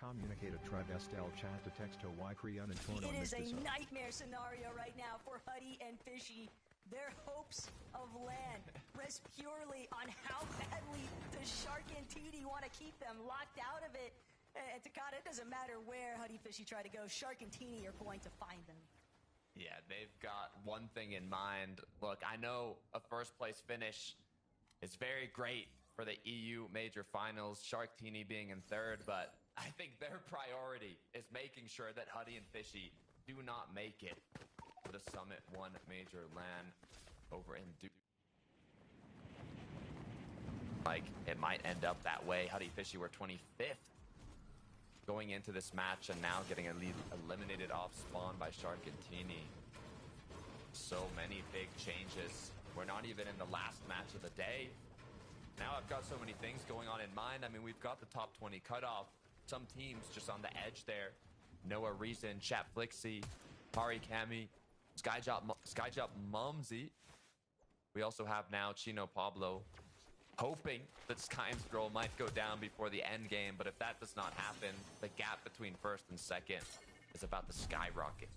Communicate a Trivestel chat to text to Y Kriyan and Torn on It is this a nightmare scenario right now for Huddy and Fishy. Their hopes of land rest purely on how badly the Shark and TD want to keep them locked out of it. And Takada, it doesn't matter where Huddy Fishy try to go, Shark and TD are going to find them. Yeah, they've got one thing in mind. Look, I know a first place finish is very great for the EU Major Finals, Shark Teeny being in third, but I think their priority is making sure that Huddy and Fishy do not make it to the Summit 1 Major LAN over in Duke. Like, it might end up that way. Huddy Fishy were 25th going into this match and now getting eliminated off spawn by Shark and Teeny. So many big changes. We're not even in the last match of the day. Now I've got so many things going on in mind. I mean, we've got the top 20 cutoff. Some teams just on the edge there. Noah Reason, Chat Flixie, Hari Kami, Skyjop Mumsy. We also have now Chino Pablo, hoping that Sky and Stroll might go down before the end game, but if that does not happen, the gap between first and second is about to skyrocket.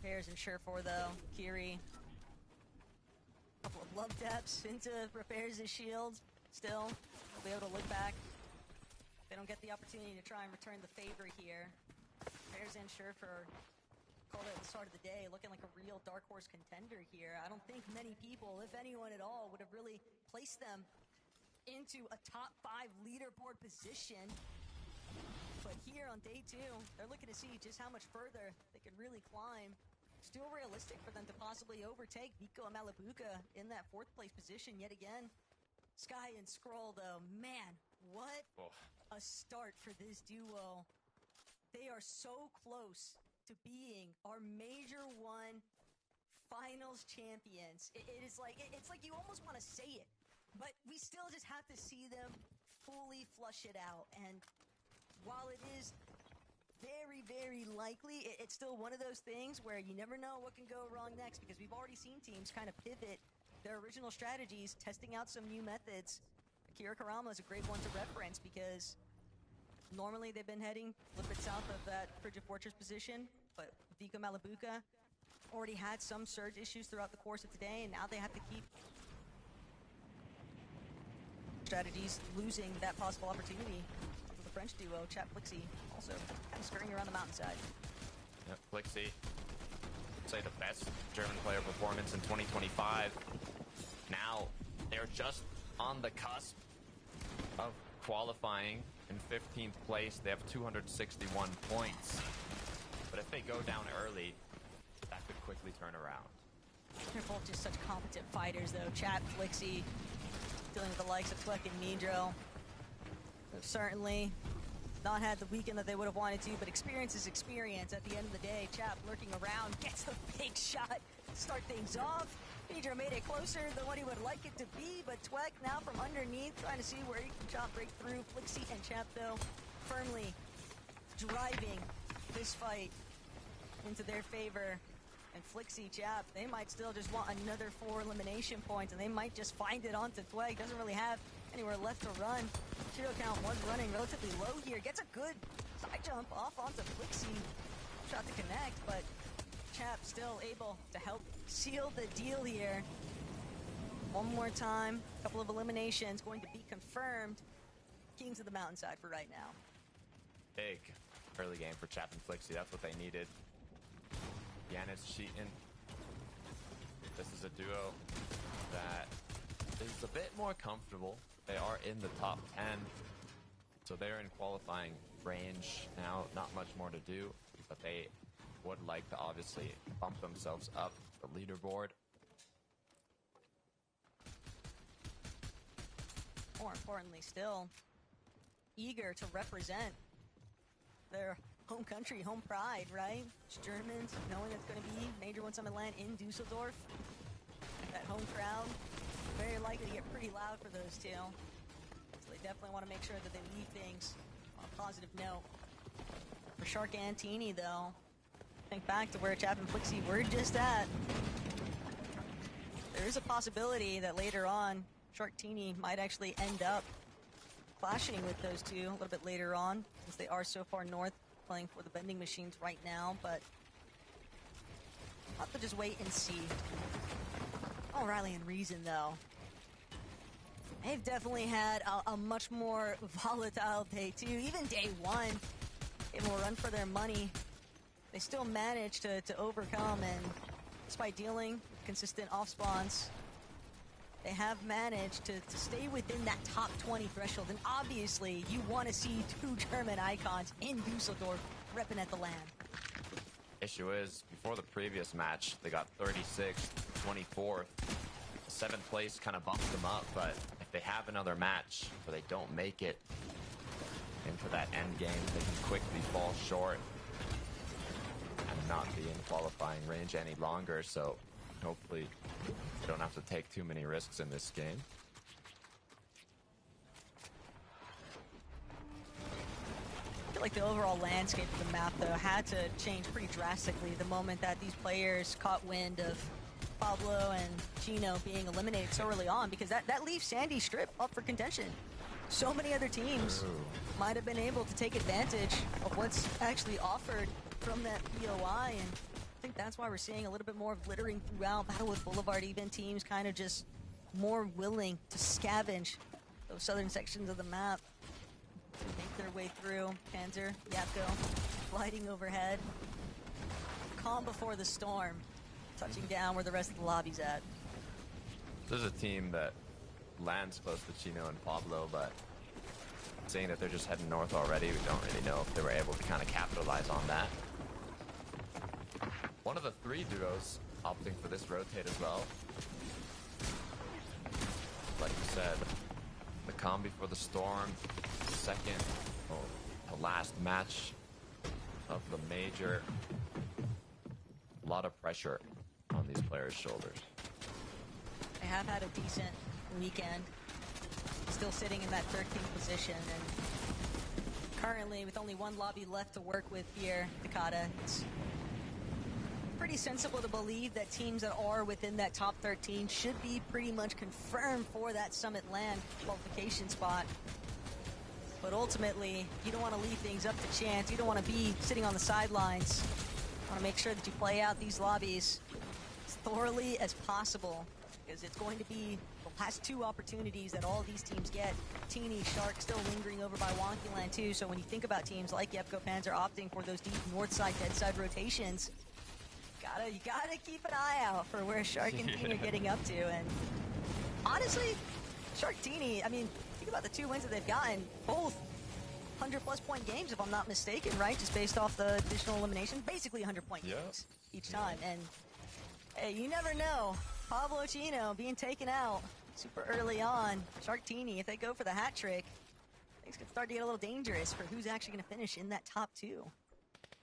Repairs in Sure4 though. Kiri. Couple of love taps into repairs his shield. Still, they'll be able to look back. They don't get the opportunity to try and return the favor here. Repairs in Sure4 called it at the start of the day, looking like a real dark horse contender here. I don't think many people, if anyone at all, would have really placed them into a top 5 leaderboard position. But here on day 2, they're looking to see just how much further they can really climb. Still realistic for them to possibly overtake Vico and Malabuka in that 4th place position yet again. Sky and Scroll though, man, what a start for this duo. They are so close to being our Major 1 Finals champions. It's like you almost want to say it, but we still just have to see them fully flush it out. And while it is very, very likely, it's still one of those things where you never know what can go wrong next, because we've already seen teams kind of pivot their original strategies, testing out some new methods. Akira Karama is a great one to reference because normally they've been heading a little bit south of that Frigid Fortress position, but Vico Malabuka already had some surge issues throughout the course of today, and now they have to keep strategies, losing that possible opportunity of the French duo. Chat Flixie also kind of skirting around the mountainside. Yep, Flixie, say the best German player performance in 2025. Now they're just on the cusp of qualifying in 15th place. They have 261 points. But if they go down early, that could quickly turn around. They're both just such competent fighters, though. Chat Flixie dealing with the likes of Twek and Nidro. They've certainly not had the weekend that they would have wanted to, but experience is experience at the end of the day. Chap lurking around, gets a big shot to start things off. Nidro made it closer than what he would like it to be, but Twek now from underneath trying to see where he can chop break through. Flixie and Chap, though, firmly driving this fight into their favor. And Flixie, Chap, they might still just want another 4 elimination points, and they might just find it onto Tweg. Doesn't really have anywhere left to run. Shield count was running relatively low here. Gets a good side jump off onto Flixie. Shot to connect, but Chap still able to help seal the deal here. One more time, a couple of eliminations going to be confirmed. Kings of the Mountainside for right now. Big early game for Chap and Flixie. That's what they needed. Yannis cheating. This is a duo that is a bit more comfortable. They are in the top 10, so they're in qualifying range now. Not much more to do, but they would like to obviously bump themselves up the leaderboard. More importantly still, eager to represent their home country, home pride, right? It's Germans, knowing it's going to be Major 1 Summit LAN in Dusseldorf. That home crowd, very likely to get pretty loud for those two. So they definitely want to make sure that they leave things on a positive note. For Shark and Teeny, though, think back to where Chap and Flixie were just at. There is a possibility that later on, Shark Teeny might actually end up clashing with those two a little bit later on, since they are so far north, playing for the vending machines right now, but we'll have to just wait and see. Oh, Riley and Reason, though. They've definitely had a much more volatile day, too. Even day one, gave them a run for their money. They still managed to overcome, and despite dealing with consistent off-spawns, they have managed to stay within that top 20 threshold. And obviously, you want to see two German icons in Dusseldorf repping at the LAN. Issue is, before the previous match, they got 36th, 24th. 7th place kind of bumped them up, but if they have another match where they don't make it into that end game, they can quickly fall short and not be in qualifying range any longer. So hopefully they don't have to take too many risks in this game. I feel like the overall landscape of the map, though, had to change pretty drastically the moment that these players caught wind of Pablo and Chino being eliminated so early on, because that leaves Sandy Strip up for contention. So many other teams might have been able to take advantage of what's actually offered from that POI, and I think that's why we're seeing a little bit more of littering throughout. Battlewood Boulevard, even teams kind of just more willing to scavenge those southern sections of the map to make their way through. Panzer, Yapko, gliding overhead. Calm before the storm. Touching down where the rest of the lobby's at. There's a team that lands close to Chino and Pablo, but seeing that they're just heading north already, we don't really know if they were able to kind of capitalize on that. One of the 3 duos opting for this rotate as well. Like you said, the calm before the storm, the last match of the major. A lot of pressure on these players' shoulders. They have had a decent weekend. Still sitting in that 13th position, and currently with only one lobby left to work with here, Takata, it's pretty sensible to believe that teams that are within that top 13 should be pretty much confirmed for that Summit LAN qualification spot. But ultimately, you don't want to leave things up to chance. You don't want to be sitting on the sidelines. You want to make sure that you play out these lobbies as thoroughly as possible, because it's going to be the last 2 opportunities that all these teams get. Teeny, Shark still lingering over by Wonkyland too, so when you think about teams like Yepco Panzer opting for those deep north side, dead side rotations, you gotta keep an eye out for where Shark and Teeny are getting up to. And honestly, Shark Teeny, I mean, think about the 2 wins that they've gotten, both 100-plus point games, if I'm not mistaken, right? Just based off the additional elimination, basically 100-point games each time. And hey, you never know. Pablo Chino being taken out super early on. Shark Teeny, if they go for the hat trick, things could start to get a little dangerous for who's actually going to finish in that top 2.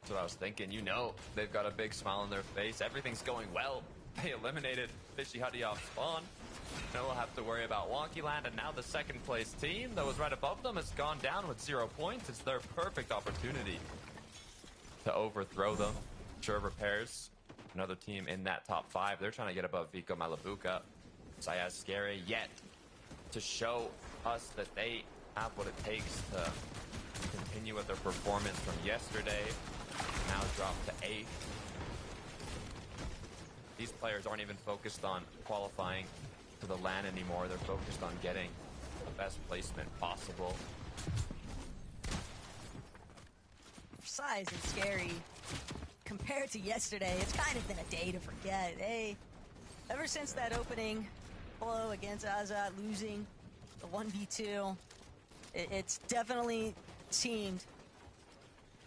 That's what I was thinking. You know, they've got a big smile on their face. Everything's going well. They eliminated Fishy Huddy off spawn. Now we'll have to worry about Wonkyland, and now the 2nd place team that was right above them has gone down with 0 points. It's their perfect opportunity to overthrow them. Sure Repairs, another team in that top 5. They're trying to get above Vico Malabuca. Sayaz Scary yet to show us that they have what it takes to continue with their performance from yesterday. Now dropped to 8th. These players aren't even focused on qualifying to the LAN anymore. They're focused on getting the best placement possible. Size and Scary, compared to yesterday, it's kind of been a day to forget. Ever since that opening blow against Azat, losing the 1v2, it's definitely seemed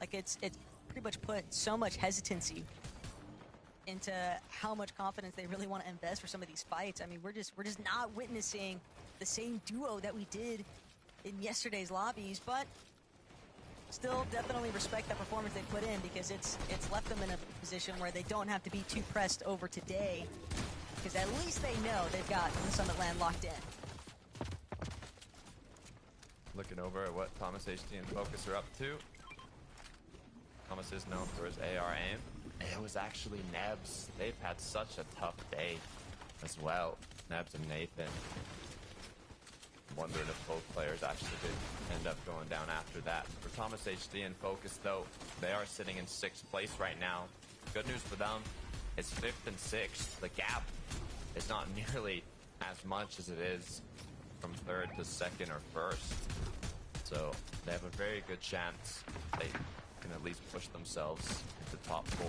like it's pretty much put so much hesitancy into how much confidence they really want to invest for some of these fights. I mean, we're just not witnessing the same duo that we did in yesterday's lobbies, but still definitely respect that performance they put in, because it's left them in a position where they don't have to be too pressed over today, because at least they know they've got the Summit LAN locked in. Looking over at what Thomas HT and Focus are up to. Thomas is known for his AR aim. It was actually Nebs. They've had such a tough day as well. Nebs and Nathan. Wondering if both players actually did end up going down after that. For Thomas HD and Focus, though, they are sitting in 6th place right now. Good news for them, it's 5th and 6th. The gap is not nearly as much as it is from 3rd to 2nd or 1st. So they have a very good chance they can at least push themselves into top 4.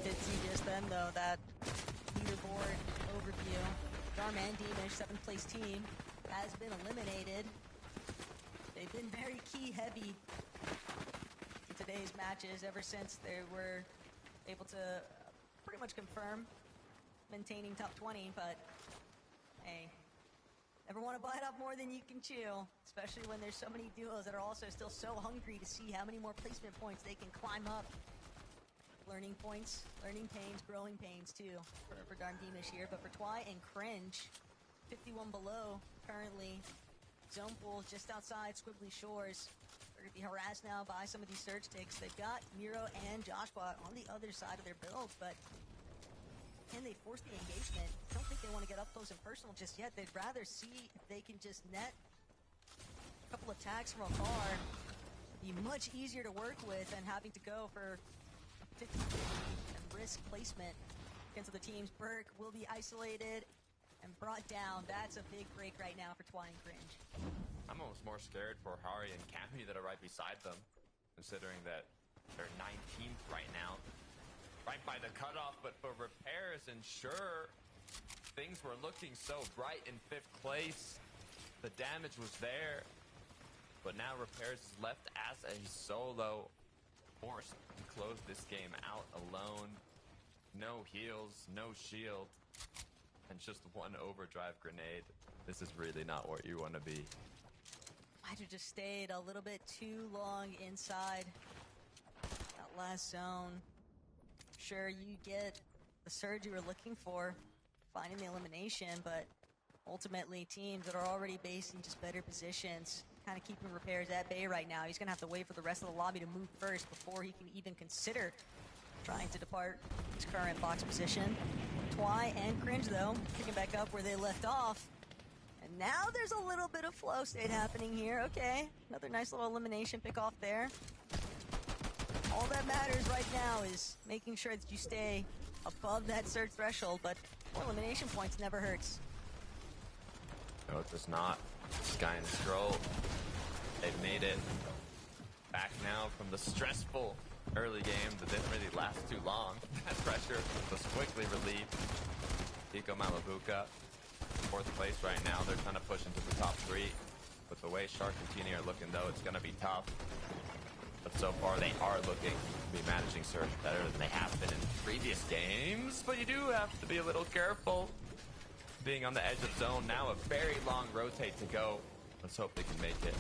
Did see just then, though, that leaderboard overview. Garm and Demish, 7th place team, has been eliminated. They've been very key heavy in today's matches ever since they were able to pretty much confirm maintaining top 20, but hey, never want to bite off more than you can chew, especially when there's so many duos that are also still so hungry to see how many more placement points they can climb up. Learning points, learning pains, growing pains too for Darn Demish here. But for Twy and Cringe, 51 below currently. Zone pools just outside Squibbly Shores. They're going to be harassed now by some of these surge ticks. They've got Miro and Joshua on the other side of their build, but can they force the engagement? I don't think they want to get up close and personal just yet. They'd rather see if they can just net a couple of tags from afar. Be much easier to work with than having to go for 50 and risk placement against other teams. Burke will be isolated and brought down. That's a big break right now for Twy and Cringe. I'm almost more scared for Hari and Cammy that are right beside them, considering that they're 19th right now, right by the cutoff. But for Repairs, and sure, things were looking so bright in 5th place. The damage was there, but now Repairs is left as a solo, forced to close this game out alone. No heals, no shield, and just one overdrive grenade. This is really not where you want to be. Might have just stayed a little bit too long inside that last zone. Sure, you get the surge you were looking for, finding the elimination, but ultimately teams that are already based in just better positions, kind of keeping Repairs at bay right now. He's going to have to wait for the rest of the lobby to move first before he can even consider trying to depart his current box position. Twy and Cringe, though, picking back up where they left off. And now there's a little bit of flow state happening here. Okay, another nice little elimination pick off there. All that matters right now is making sure that you stay above that surge threshold, but more elimination points never hurts. No, it does not. Sky and Scroll, they've made it back now from the stressful early game that didn't really last too long. That pressure was quickly relieved. Pico Malabuka, 4th place right now. They're trying to push into the top 3. But the way Shark and Teeny are looking, though, it's going to be tough. But so far, they are looking to be managing Surge better than they have been in previous games. But you do have to be a little careful. Being on the edge of zone now, a very long rotate to go. Let's hope they can make it.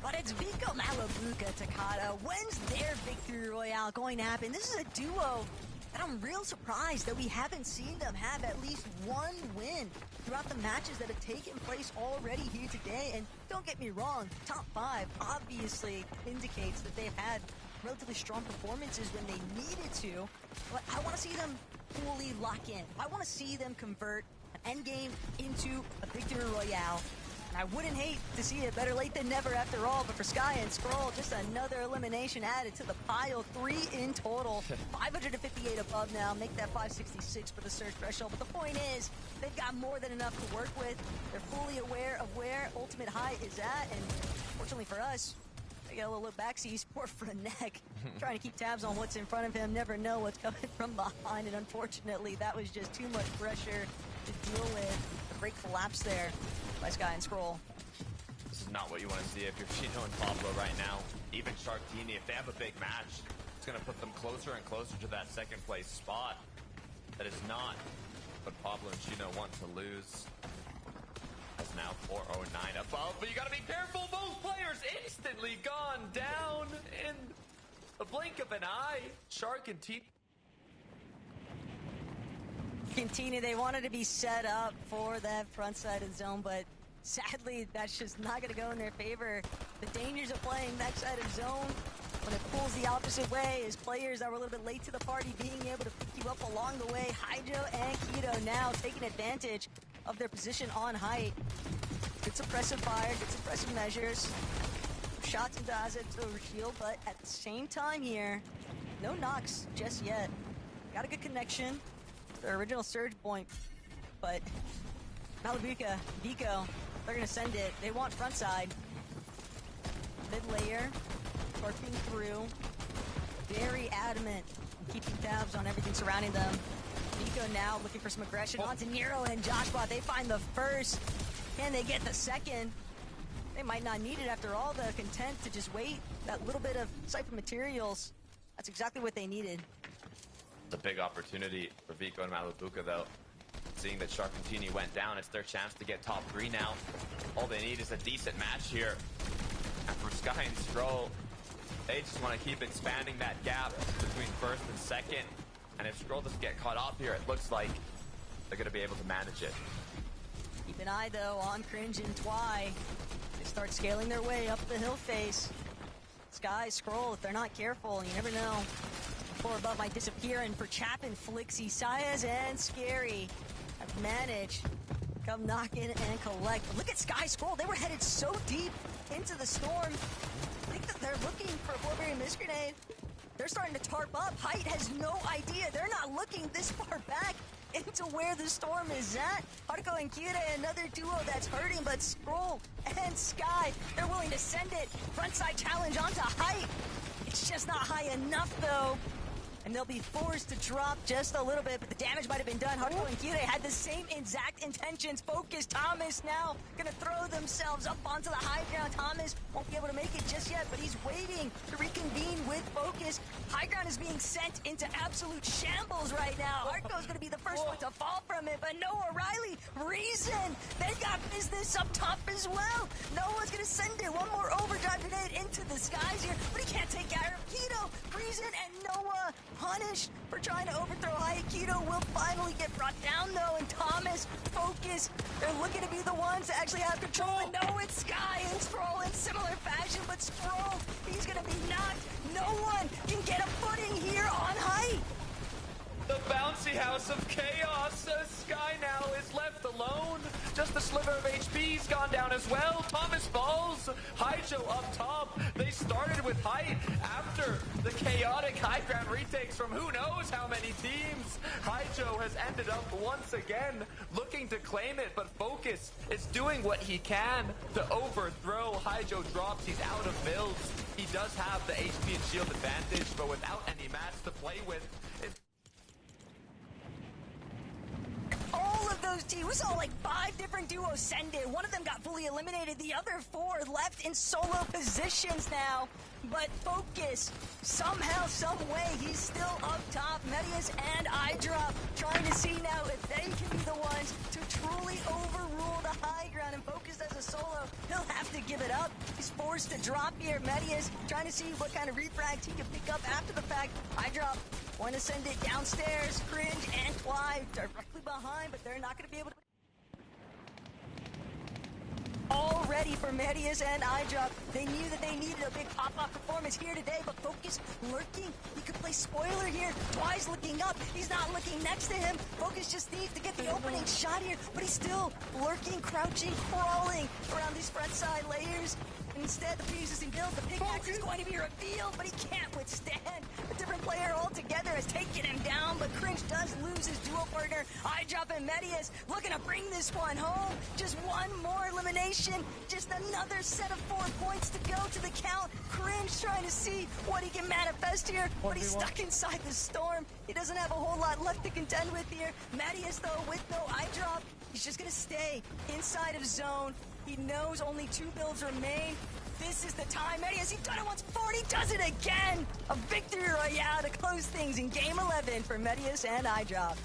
But it's Vico Malabuka Takata. When's their victory royale going to happen? This is a duo that I'm real surprised that we haven't seen them have at least one win throughout the matches that have taken place already here today. And don't get me wrong, top 5 obviously indicates that they've had relatively strong performances when they needed to. But I want to see them fully lock in. I want to see them convert an endgame into a victory royale. And I wouldn't hate to see it, better late than never after all. But for Sky and Scroll, just another elimination added to the pile. 3 in total. 558 above now. Make that 566 for the surge threshold. But the point is, they've got more than enough to work with. They're fully aware of where Ultimate High is at. And fortunately for us, they got a little look back, see Sport for a neck. Trying to keep tabs on what's in front of him. Never know what's coming from behind. And unfortunately, that was just too much pressure to deal with. The break collapse there by Sky and Scroll. This is not what you want to see if you're Chino and Pablo right now. Even Sharktini, if they have a big match, it's going to put them closer and closer to that 2nd place spot. That is not what Pablo and Chino want to lose. That's now 409 above, but you got to be careful. Both players instantly gone down in the blink of an eye. Shark and T. Continue, they wanted to be set up for that front side of the zone, but sadly, that's just not going to go in their favor. The dangers of playing that side of zone when it pulls the opposite way is players that were a little bit late to the party being able to pick you up along the way. Hydro and Keto now taking advantage of their position on height. Good suppressive fire, good suppressive measures. Shots into Azek's over shield, but at the same time here, no knocks just yet. Got a good connection to their original surge point, but Malabuka, Vico, they're gonna send it. They want front side. Mid layer, torping through. Very adamant, keeping tabs on everything surrounding them. Vico now looking for some aggression onto Nero and Joshua. They find the first. Can they get the second? They might not need it after all. They're content to just wait. That little bit of Cypher materials, that's exactly what they needed. It's a big opportunity for Vico and Malabuka, though. Seeing that Sharkantini went down, it's their chance to get top 3 now. All they need is a decent match here. And for Sky and Skrull, they just want to keep expanding that gap between first and second. And if Skrull doesn't get caught off here, it looks like they're going to be able to manage it. Keep an eye, though, on Cringe and Twy. They start scaling their way up the hill face. Sky, Skrull, if they're not careful, you never know. The floor above might disappear, and for Chapin, Flixie, Sayas, and Scary have managed to come knock in and collect. But look at Sky, Skrull. They were headed so deep into the storm. I think that they're looking for a Flowberry Mist Grenade. They're starting to tarp up. Height has no idea. They're not looking this far back into where the storm is at. Haruko and Kyurei, another duo that's hurting, but Skrull and Sky, they're willing to send it. Frontside challenge onto Height. It's just not high enough, though. And they'll be forced to drop just a little bit, but the damage might have been done. Haruko and Kyurei had the same exact intentions. Focus, Thomas now gonna throw themselves up onto the high ground. Thomas won't be able to make it just yet, but he's waiting to reconvene with Focus. High ground is being sent into absolute shambles right now. Haruko's gonna be the first one to fall from it, but Noah, Riley, Reason, they got business up top as well. Noah's gonna send it. One more overdrive grenade into the skies here, but he can't take care of Keto. Reason and Noah punished for trying to overthrow Aikido will finally get brought down, though, and Thomas, Focus, they're looking to be the ones to actually have control. And no, it's Sky and Skrull in similar fashion, but Skrull, he's gonna be knocked. No one can get a footing here on Height. The bouncy house of chaos. Sky now is left alone. Just a sliver of HP's gone down as well. Thomas falls. Haijo up top. They started with Height after the chaotic high ground retakes from who knows how many teams. Haijo has ended up once again looking to claim it, but Focus is doing what he can to overthrow. Haijo drops. He's out of builds. He does have the HP and shield advantage, but without any mats to play with, it's all of those teams, we saw like 5 different duos send it. One of them got fully eliminated. The other 4 left in solo positions now. But Focus, somehow, some way, he's still up top. Medius and iDrop trying to see now if they can be the ones to truly overrule the high ground. And Focus as a solo, he'll have to give it up. He's forced to drop here. Medius trying to see what kind of refrags he can pick up after the fact. iDrop want to send it downstairs. Cringe and Twy directly behind, but they're not going to be able to. All ready for Medius and iDrop. They knew that they needed a big pop-off performance here today, but Focus lurking. He could play spoiler here. Twy's looking up. He's not looking next to him. Focus just needs to get the opening shot here, but he's still lurking, crouching, crawling around these front side layers. Instead, the pre-existing build, the pickaxe is going to be revealed, but he can't withstand. A different player altogether has taken him down, but Cringe does lose his duo partner. iDrop and Medius looking to bring this one home. Just one more elimination. Just another set of 4 points to go to the count. Cringe trying to see what he can manifest here, but he's stuck inside the storm. He doesn't have a whole lot left to contend with here. Medius, though, with no iDrop, he's just going to stay inside of zone. He knows only 2 builds remain. This is the time. Medius, he's done it once before, he does it again. A victory royale to close things in Game 11 for Medius and iDrop.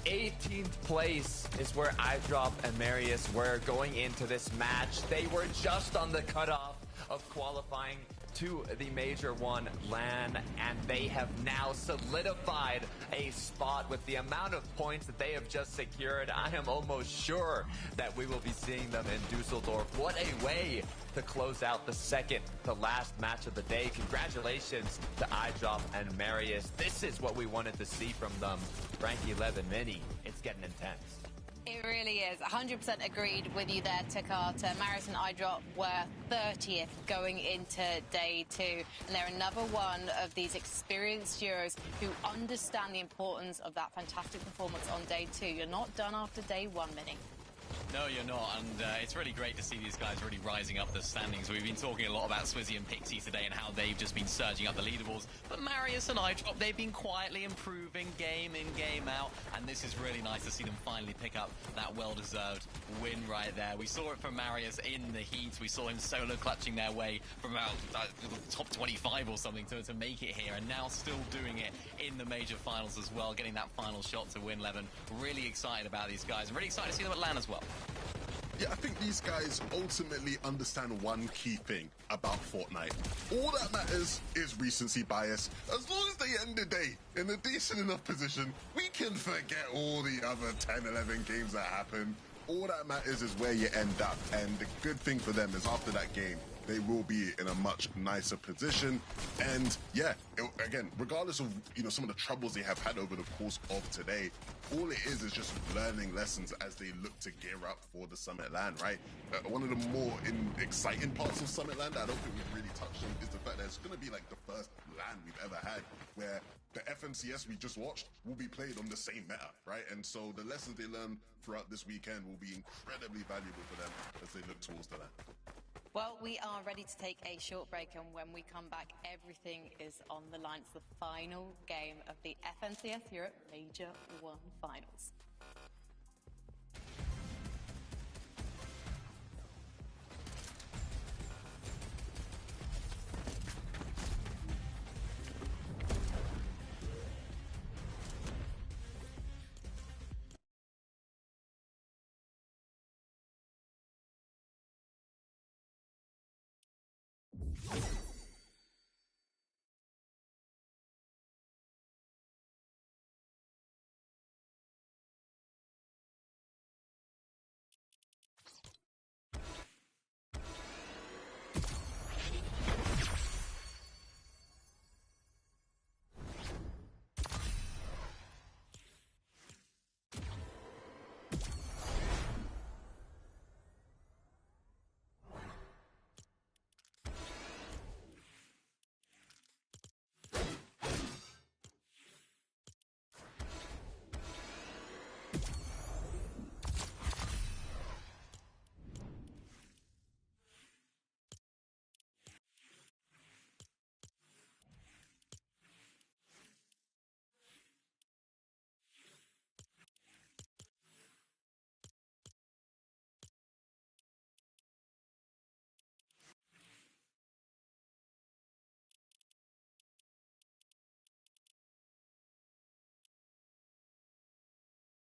18th place is where iDrop and Marius were going into this match. They were just on the cutoff of qualifying to the Major 1 LAN, and they have now solidified a spot with the amount of points that they have just secured. I am almost sure that we will be seeing them in Dusseldorf. What a way to close out the second to last match of the day. Congratulations to iDrop and Marius. This is what we wanted to see from them. Rank 11 Mini, it's getting intense. It really is. 100% agreed with you there, Takata. Marius and iDrop were 30th going into day 2. And they're another one of these experienced Euros who understand the importance of that fantastic performance on day 2. You're not done after day 1, Minnie. No, you're not, and it's really great to see these guys really rising up the standings. We've been talking a lot about Swizzy and Pixie today and how they've just been surging up the leaderboards, but Marius and iDrop, they've been quietly improving game in, game out, and this is really nice to see them finally pick up that well-deserved win right there. We saw it from Marius in the heat. We saw him solo clutching their way from about top 25 or something to make it here, and now still doing it in the major finals as well, getting that final shot to win 11. Really excited about these guys, and really excited to see them at LAN as well. Yeah, I think these guys ultimately understand one key thing about Fortnite. All that matters is recency bias. As long as they end the day in a decent enough position, we can forget all the other 10, 11 games that happen. All that matters is where you end up. And the good thing for them is after that game, they will be in a much nicer position. And yeah, again, regardless of, some of the troubles they have had over the course of today, all it is just learning lessons as they look to gear up for the Summit LAN, right? One of the more exciting parts of Summit LAN that I don't think we've really touched on is the fact that it's going to be like the first LAN we've ever had where the FNCS we just watched will be played on the same meta, right? And so the lessons they learn throughout this weekend will be incredibly valuable for them as they look towards the LAN. Well, we are ready to take a short break, and when we come back, everything is on the line. It's the final game of the FNCS Europe Major 1 Finals.